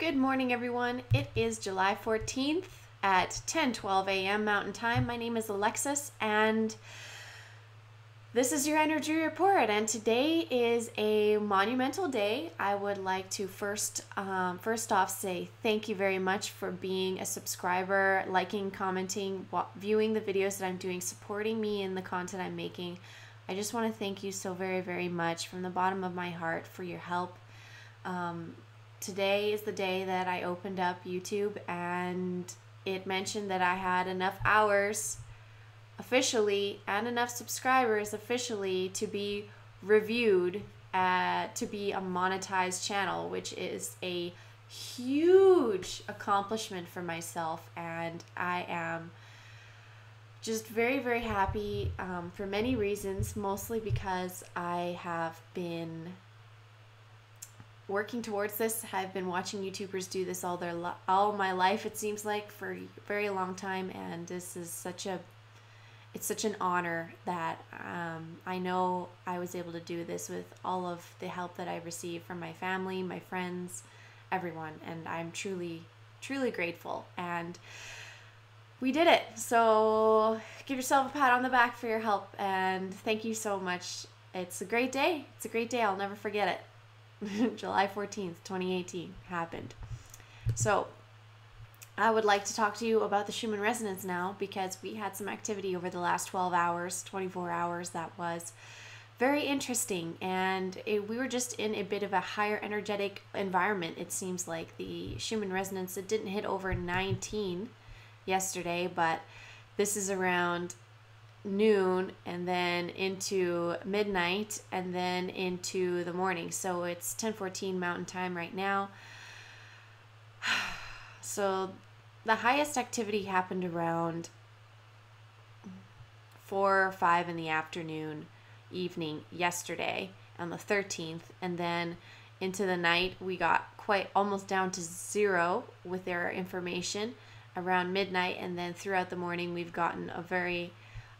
Good morning, everyone. It is July 14th at 10:12 a.m. Mountain Time. My name is Alexis, and this is your energy report. And today is a monumental day. I would like to first off say thank you very much for being a subscriber, liking, commenting, viewing the videos that I'm doing, supporting me in the content I'm making. I just want to thank you so very, very much from the bottom of my heart for your help. Today is the day that I opened up YouTube, and it mentioned that I had enough hours officially and enough subscribers officially to be reviewed to be a monetized channel, which is a huge accomplishment for myself, and I am just very, very happy for many reasons, mostly because I have been working towards this. I've been watching YouTubers do this all my life, it seems like, for a very long time, and this is such an honor that I know I was able to do this with all of the help that I received from my family, my friends, everyone, and I'm truly, truly grateful. And we did it. So give yourself a pat on the back for your help, and thank you so much. It's a great day. It's a great day. I'll never forget it. July 14th, 2018 happened. So I would like to talk to you about the Schumann resonance now, because we had some activity over the last 12 hours, 24 hours that was very interesting, and we were just in a bit of a higher energetic environment. It seems like the Schumann resonance, it didn't hit over 19 yesterday, but this is around noon and then into midnight and then into the morning. So it's 10:14 Mountain Time right now. So the highest activity happened around 4 or 5 in the evening yesterday on the 13th, and then into the night we got quite almost down to zero with their information around midnight, and then throughout the morning we've gotten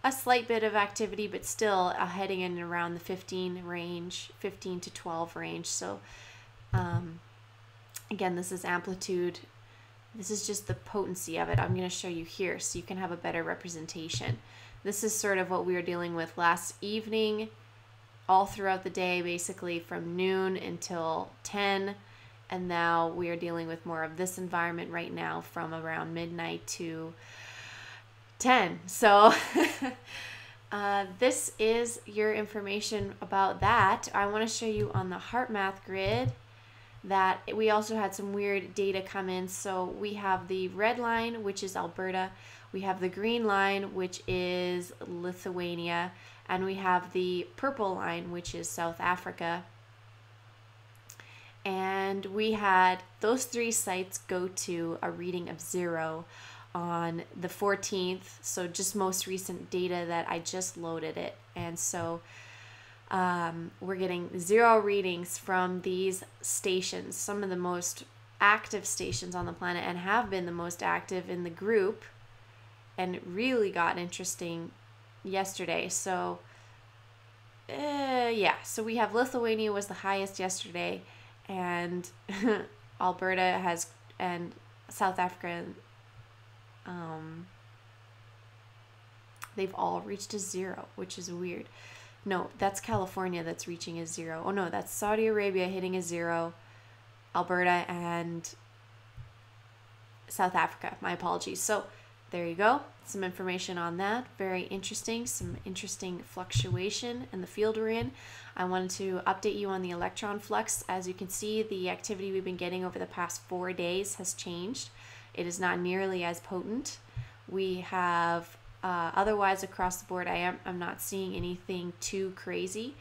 a slight bit of activity, but still heading in around the 15 to 12 range. So again, this is amplitude. This is just the potency of it. I'm going to show you here so you can have a better representation. This is sort of what we were dealing with last evening, all throughout the day, basically from noon until 10. And now we are dealing with more of this environment right now from around midnight to 10. So this is your information about that. I want to show you on the heart math grid that we also had some weird data come in. So we have the red line, which is Alberta. We have the green line, which is Lithuania. And we have the purple line, which is South Africa. And we had those three sites go to a reading of 0 on the 14th, so just most recent data that I just loaded it. And so we're getting 0 readings from these stations, some of the most active stations on the planet, and have been the most active in the group, and it really got interesting yesterday. So yeah, so we have Lithuania was the highest yesterday, and Alberta and South Africa, they've all reached a 0, which is weird. No, that's California that's reaching a 0. Oh no, that's Saudi Arabia hitting a 0, Alberta and South Africa. My apologies. So there you go. Some information on that. Very interesting. Some interesting fluctuation in the field we're in. I wanted to update you on the electron flux. As you can see, the activity we've been getting over the past 4 days has changed. It is not nearly as potent. We have otherwise across the board, I'm not seeing anything too crazy.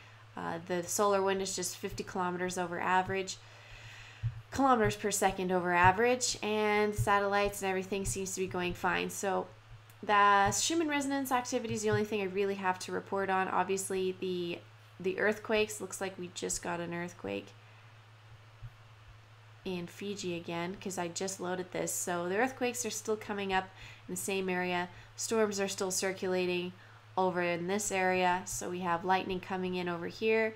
The solar wind is just 50 kilometers per second over average, and satellites and everything seems to be going fine. So the Schumann resonance activity is the only thing I really have to report on. Obviously the earthquakes, looks like we just got an earthquake in Fiji again, because I just loaded this. So the earthquakes are still coming up in the same area. Storms are still circulating over in this area. So we have lightning coming in over here,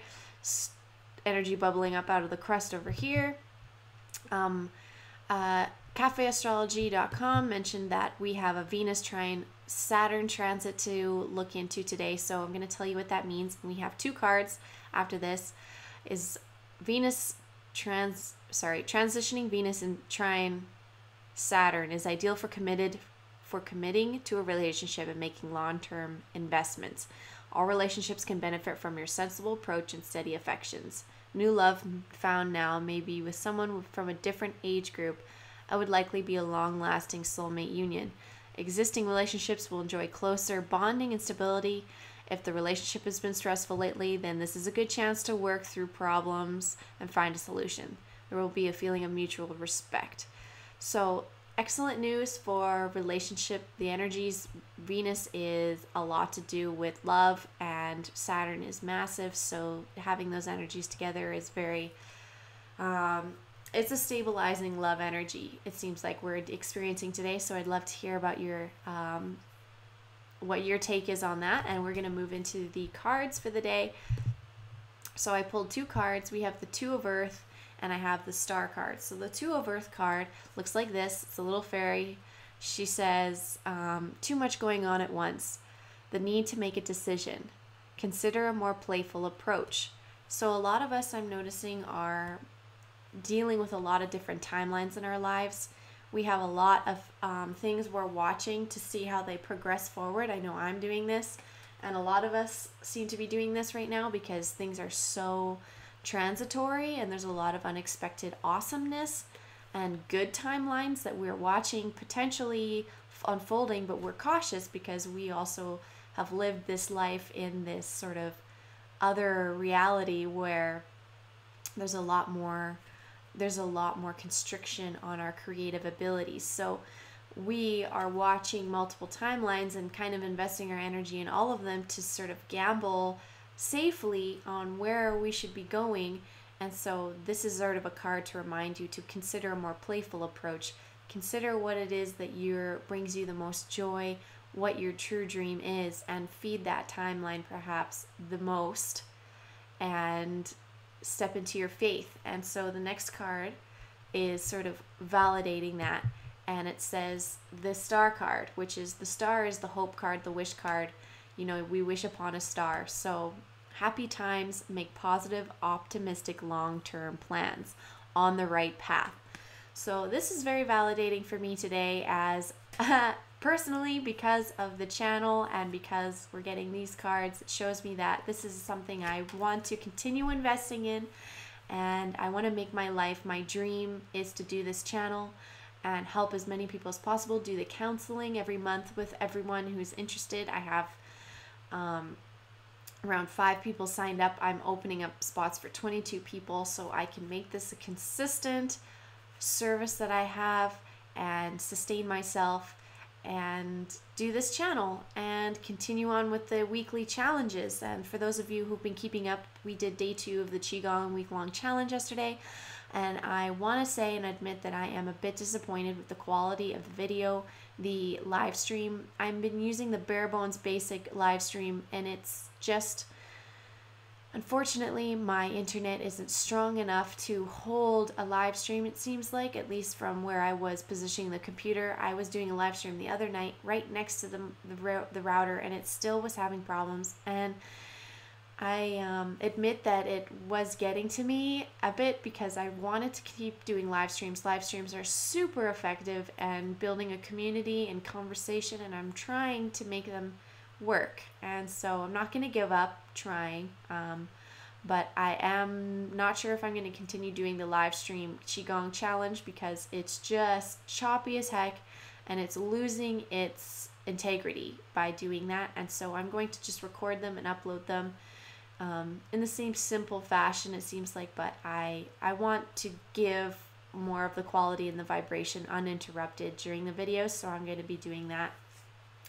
energy bubbling up out of the crust over here. cafeastrology.com mentioned that we have a Venus trine Saturn transit to look into today. So I'm going to tell you what that means. We have 2 cards after this. Is transitioning Venus in trine Saturn is ideal for committing to a relationship and making long-term investments. All relationships can benefit from your sensible approach and steady affections. New love found now may be with someone from a different age group. It would likely be a long-lasting soulmate union. Existing relationships will enjoy closer bonding and stability. If the relationship has been stressful lately, then this is a good chance to work through problems and find a solution. There will be a feeling of mutual respect. So, excellent news for relationship. The energies, Venus is a lot to do with love, and Saturn is massive. So having those energies together is very, it's a stabilizing love energy. It seems like we're experiencing today. So I'd love to hear about your, what your take is on that. And we're going to move into the cards for the day. So I pulled 2 cards. We have the 2 of Earth, and I have the Star card. So the 2 of Earth card looks like this. It's a little fairy. She says, too much going on at once. The need to make a decision. Consider a more playful approach. So a lot of us, I'm noticing, are dealing with a lot of different timelines in our lives. We have a lot of things we're watching to see how they progress forward. I know I'm doing this, and a lot of us seem to be doing this right now because things are so transitory and there's a lot of unexpected awesomeness and good timelines that we're watching potentially unfolding, but we're cautious because we also have lived this life in this sort of other reality where there's a lot more constriction on our creative abilities. So we are watching multiple timelines and kind of investing our energy in all of them to sort of gamble safely on where we should be going. And so this is sort of a card to remind you to consider a more playful approach. Consider what it is that brings you the most joy, what your true dream is, and feed that timeline perhaps the most, and step into your faith. And so the next card is sort of validating that, and it says the Star card, which is the star is the hope card, the wish card. You know, we wish upon a star. So happy times, make positive, optimistic, long-term plans on the right path. So this is very validating for me today, as personally, because of the channel and because we're getting these cards. It shows me that this is something I want to continue investing in, and I want to make my life. My dream is to do this channel and help as many people as possible, do the counseling every month with everyone who's interested. I have around 5 people signed up. I'm opening up spots for 22 people so I can make this a consistent service that I have and sustain myself and do this channel and continue on with the weekly challenges. And for those of you who've been keeping up, we did day 2 of the Qigong week-long challenge yesterday, and I want to say and admit that I am a bit disappointed with the quality of the video, the live stream. I've been using the bare bones basic live stream, and it's just, unfortunately, my internet isn't strong enough to hold a live stream. It seems like, at least from where I was positioning the computer. I was doing a live stream the other night right next to the router, and it still was having problems. And I admit that it was getting to me a bit because I wanted to keep doing live streams. Live streams are super effective and building a community and conversation, and I'm trying to make them work. And so I'm not going to give up trying, but I am not sure if I'm going to continue doing the live stream Qigong challenge because it's just choppy as heck and it's losing its integrity by doing that. And so I'm going to just record them and upload them in the same simple fashion, it seems like, but I want to give more of the quality and the vibration uninterrupted during the videos, so I'm going to be doing that.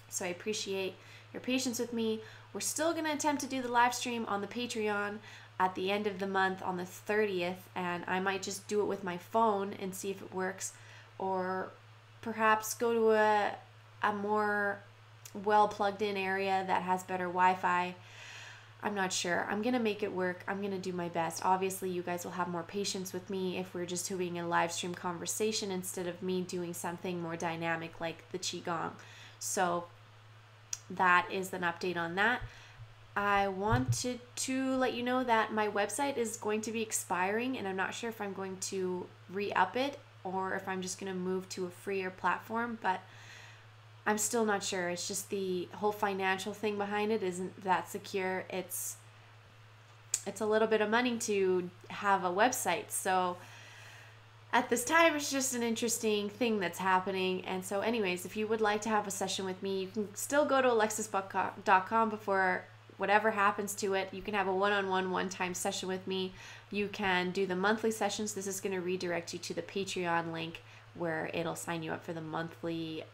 So I appreciate your patience with me. We're still going to attempt to do the live stream on the Patreon at the end of the month on the 30th, and I might just do it with my phone and see if it works, or perhaps go to a more well plugged in area that has better Wi-Fi. I'm not sure. I'm going to make it work. I'm going to do my best. Obviously, you guys will have more patience with me if we're just doing a live stream conversation instead of me doing something more dynamic like the Qigong. So that is an update on that. I wanted to let you know that my website is going to be expiring, and I'm not sure if I'm going to re-up it or if I'm just going to move to a freer platform, but I'm still not sure. It's just the whole financial thing behind it isn't that secure. It's a little bit of money to have a website. So at this time, it's just an interesting thing that's happening. And so anyways, if you would like to have a session with me, you can still go to alexisbuck.com before whatever happens to it. You can have a one-on-one, one-time session with me. You can do the monthly sessions. This is going to redirect you to the Patreon link where it'll sign you up for the monthly.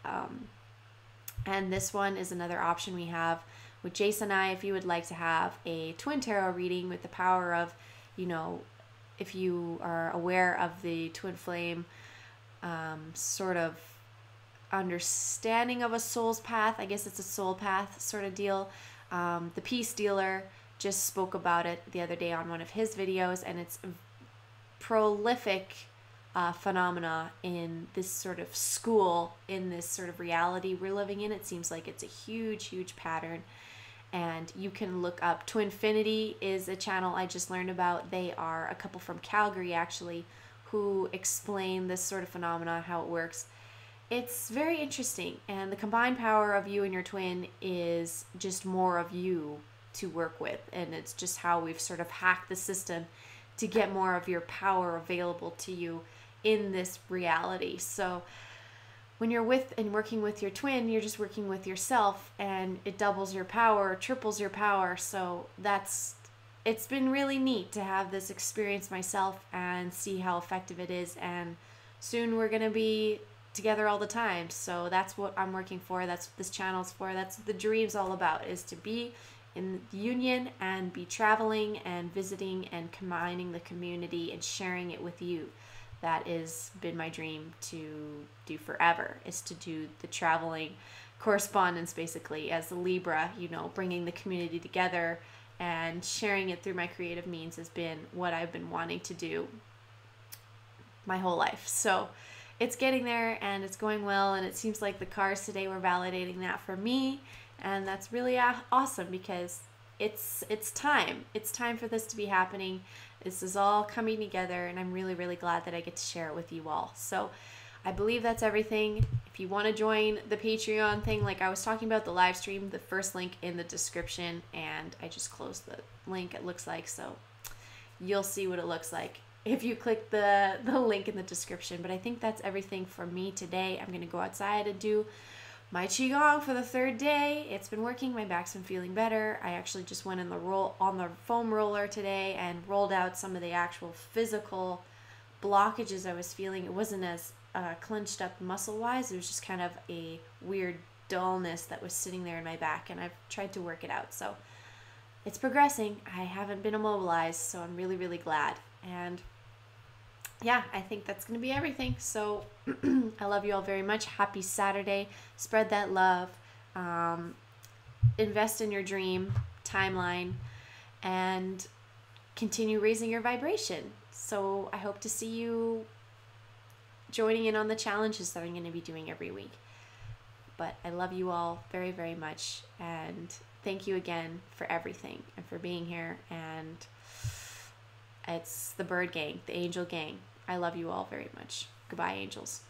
And this one is another option we have with Jason and I. If you would like to have a twin tarot reading with the power of, if you are aware of the twin flame sort of understanding of a soul's path, I guess it's a soul path sort of deal. The Peace Dealer just spoke about it the other day on one of his videos, and it's a prolific phenomena in this sort of school, in this sort of reality we're living in. It seems like it's a huge, huge pattern. And you can look up Twinfinity is a channel I just learned about. They are a couple from Calgary, actually, who explain this sort of phenomena, how it works. It's very interesting, and the combined power of you and your twin is just more of you to work with, and it's just how we've sort of hacked the system to get more of your power available to you in this reality. So when you're with and working with your twin, you're just working with yourself, and it doubles your power, triples your power. So it's been really neat to have this experience myself and see how effective it is. And soon we're going to be together all the time. So that's what I'm working for. That's what this channel's for. That's what the dream's all about, is to be in union and be traveling and visiting and combining the community and sharing it with you. That has been my dream to do forever, is to do the traveling correspondence basically as a Libra, bringing the community together and sharing it through my creative means has been what I've been wanting to do my whole life. So it's getting there and it's going well, and it seems like the cards today were validating that for me, and that's really awesome because it's time. It's time for this to be happening. This is all coming together, and I'm really, really glad that I get to share it with you all. So I believe that's everything. If you want to join the Patreon thing, like I was talking about the live stream, the first link in the description, and I just closed the link, it looks like, so you'll see what it looks like if you click the link in the description. But I think that's everything for me today. I'm going to go outside and do my Qigong for the third day. It's been working. My back's been feeling better. I actually just went on the foam roller today and rolled out some of the actual physical blockages I was feeling. It wasn't as clenched up muscle-wise. It was just kind of a weird dullness that was sitting there in my back, and I've tried to work it out. So it's progressing. I haven't been immobilized, so I'm really, really glad. And yeah, I think that's going to be everything. So I love you all very much. Happy Saturday. Spread that love. Invest in your dream timeline and continue raising your vibration. So I hope to see you joining in on the challenges that I'm going to be doing every week. But I love you all very, very much. And thank you again for everything and for being here. And it's the Bird Gang, the Angel Gang. I love you all very much. Goodbye, angels.